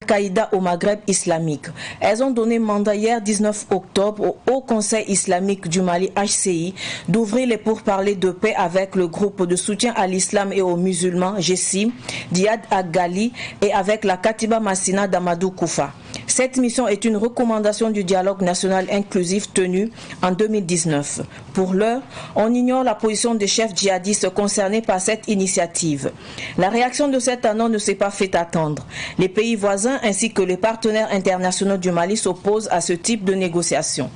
Al-Qaïda au Maghreb islamique. Elles ont donné mandat hier 19 octobre au Haut Conseil islamique du Mali HCI d'ouvrir les pourparlers de paix avec le groupe de soutien à l'islam et aux musulmans GESIM, Diad Agali et avec la Katiba Massina d'Amadou Koufa. Cette mission est une recommandation du dialogue national inclusif tenu en 2019. Pour l'heure, on ignore la position des chefs djihadistes concernés par cette initiative. La réaction de cette annonce ne s'est pas fait attendre. Les pays voisins ainsi que les partenaires internationaux du Mali s'opposent à ce type de négociation.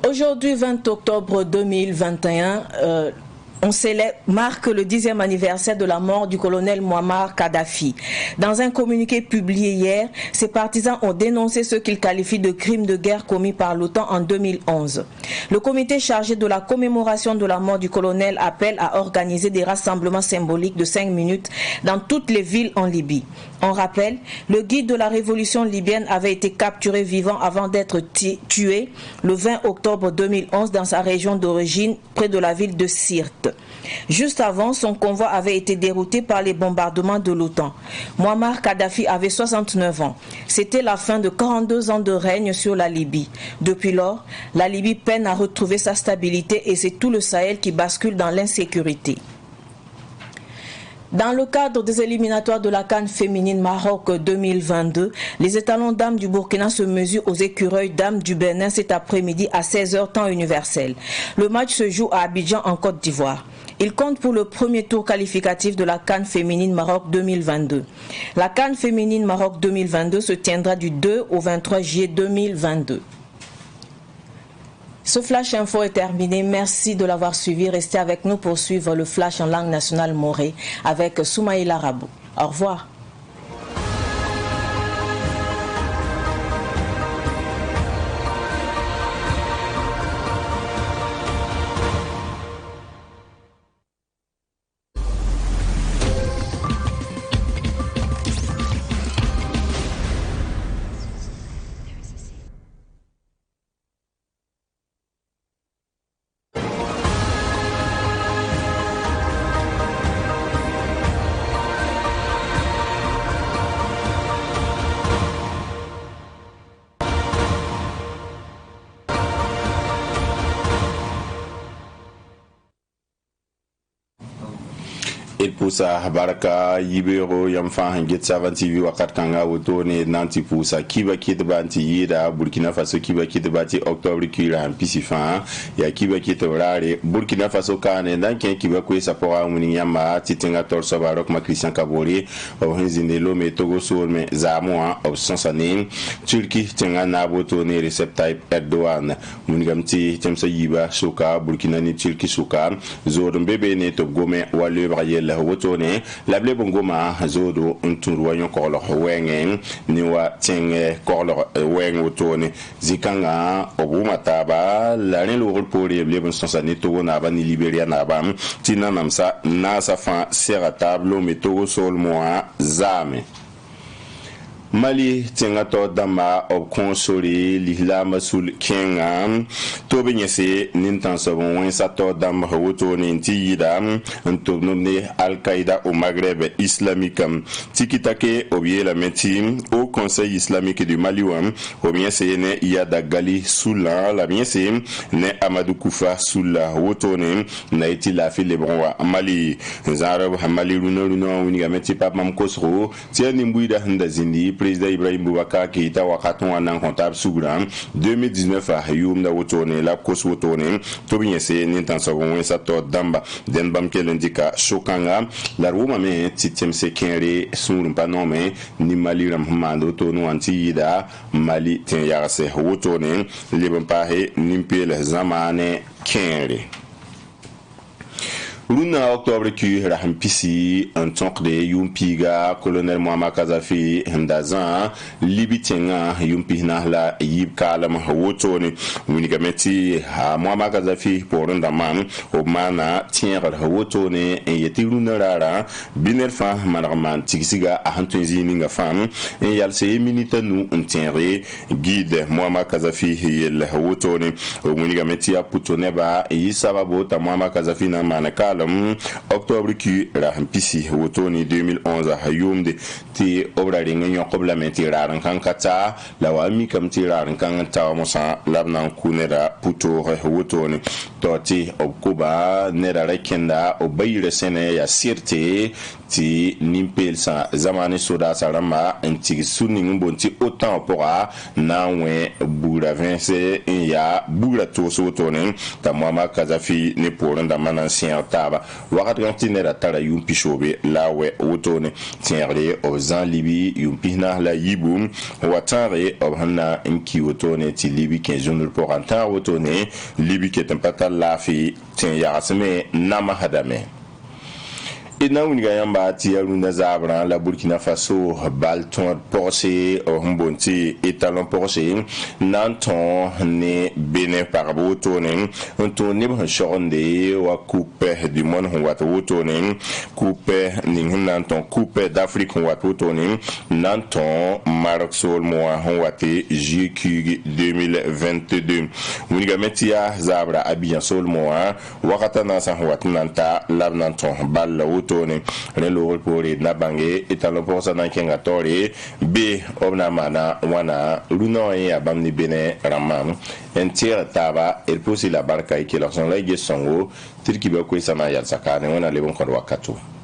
Aujourd'hui, 20 octobre 2021, on marque le 10e anniversaire de la mort du colonel Muammar Kadhafi. Dans un communiqué publié hier, ses partisans ont dénoncé ce qu'ils qualifient de crimes de guerre commis par l'OTAN en 2011. Le comité chargé de la commémoration de la mort du colonel appelle à organiser des rassemblements symboliques de 5 minutes dans toutes les villes en Libye. On rappelle, le guide de la révolution libyenne avait été capturé vivant avant d'être tué le 20 octobre 2011 dans sa région d'origine, près de la ville de Sirte. Juste avant, son convoi avait été dérouté par les bombardements de l'OTAN. Muammar Kadhafi avait 69 ans. C'était la fin de 42 ans de règne sur la Libye. Depuis lors, la Libye peine à retrouver sa stabilité et c'est tout le Sahel qui bascule dans l'insécurité. Dans le cadre des éliminatoires de la CAN féminine Maroc 2022, les étalons dames du Burkina se mesurent aux écureuils dames du Bénin cet après-midi à 16h temps universel. Le match se joue à Abidjan en Côte d'Ivoire. Il compte pour le premier tour qualificatif de la CAN féminine Maroc 2022. La CAN féminine Maroc 2022 se tiendra du 2 au 23 juillet 2022. Ce Flash Info est terminé. Merci de l'avoir suivi. Restez avec nous pour suivre le Flash en langue nationale morée avec Soumaïla Rabou. Au revoir. Il poussa baraka yibero yamfa hanget savan TV wakat kanga wotone nanti poussa kiba kitbanti yida Burkina Faso kiba kitbati octobre kira pisifan ya kiba kitobrare Burkina Faso kane danken kiba ko sapora muni yamba titinga torso barok ma Christian Kabori o hinzinelo me Togo Sorme Zamoa o Sansane Turki tinga nabotone Recep Tayyip Erdogan munigamti temsa yiba soka Burkina ni Turki soka zodon bebe ne to gome wale brayel wotone lable bongoma zodo ntunruwa yonko wenge niwa tenge korlo wenge wotone zikanga obuma taba la ne lo poli leben sonsani to na ba ni Liberia na ba tina namsa na sa fa sera tablo metogo sol moa zame Mali tenga to dama ob konsori lihla masul kenga to benyese nintan sabon wen sa to dama woto ninti yida to nomne Al-Qaïda au Maghreb islamique tikitake obie la meti au Conseil islamique du Mali ou bien c'est ne Yada Gali Soula la bien c'est ne Amadou Koufa Soula woto ne na iti la file bronwa Mali zarab Mali runo wini gameti pap mam kosro tiani mbuida ndazindi président Ibrahim Boubacar Keïta wakaton anan comptable Sougram 2019 a yum da wotone la kos wotone to binyese nintan sabon sa to damba den bam kel indika shokanga la ruma me titem se kenre sunum panome ni Mali ram mando to no antida Mali ten yarase wotone lebam pahe nimpel zamane kenre Luna octobre qui rampisi un tonk de yumpiga colonel Muammar Kadhafi ndazan libitenga yumpina la yib kalam wotoni winigameti ha Muammar Kadhafi porunda man obmana tienra wotoni yeti luna rara binerfa manarman tigsiga ahantunzi ninga fam yalse minita nu untenre guide Muammar Kadhafi yel wotoni winigameti aputoneba yisababo ta Muammar Kadhafi na manakal Jerusalem octobre qui rampisi wotoni 2011 hayumde ti obrari nganyo kobla ti raran kan kata la wa mi kam ti raran kan ta musa labnan kunera puto wotoni to ti okuba nera rekenda obayire sene ya sirte ti nimpel sa zamani soda sarama anti sunni mbonti autant pora na we bura vince ya bura to sotone ta mama kazafi ne poron da manansia taba wakat gantinera tara yum pishobe lawe wotone tiere o zan libi yum pihna la yibum watare obhanna inki wotone ti libi 15 jours pour anta wotone libi qui est un patal lafi tien yasme nama hadame ina wuniga yamba ti yaruna zabra la Burkina Faso balton porse mbonti etalon porse nanton ne Benin par botonen on ne bon chonde wa coupe du monde on wa botonen coupe ni nanton coupe d'Afrique on wa botonen nanton Maroc sol mois on wa te JQ 2022 wuniga metia zabra abiyan sol mois wakata na sa wa nanta lab nanton bal tone relo pore na bange etalo posa na kenga tore be obna mana wana luno ya bamni bene ramam entier taba el posi la barka ikelo son la gesongo tirki be ko sana ya sakane wana lebon ko wakatu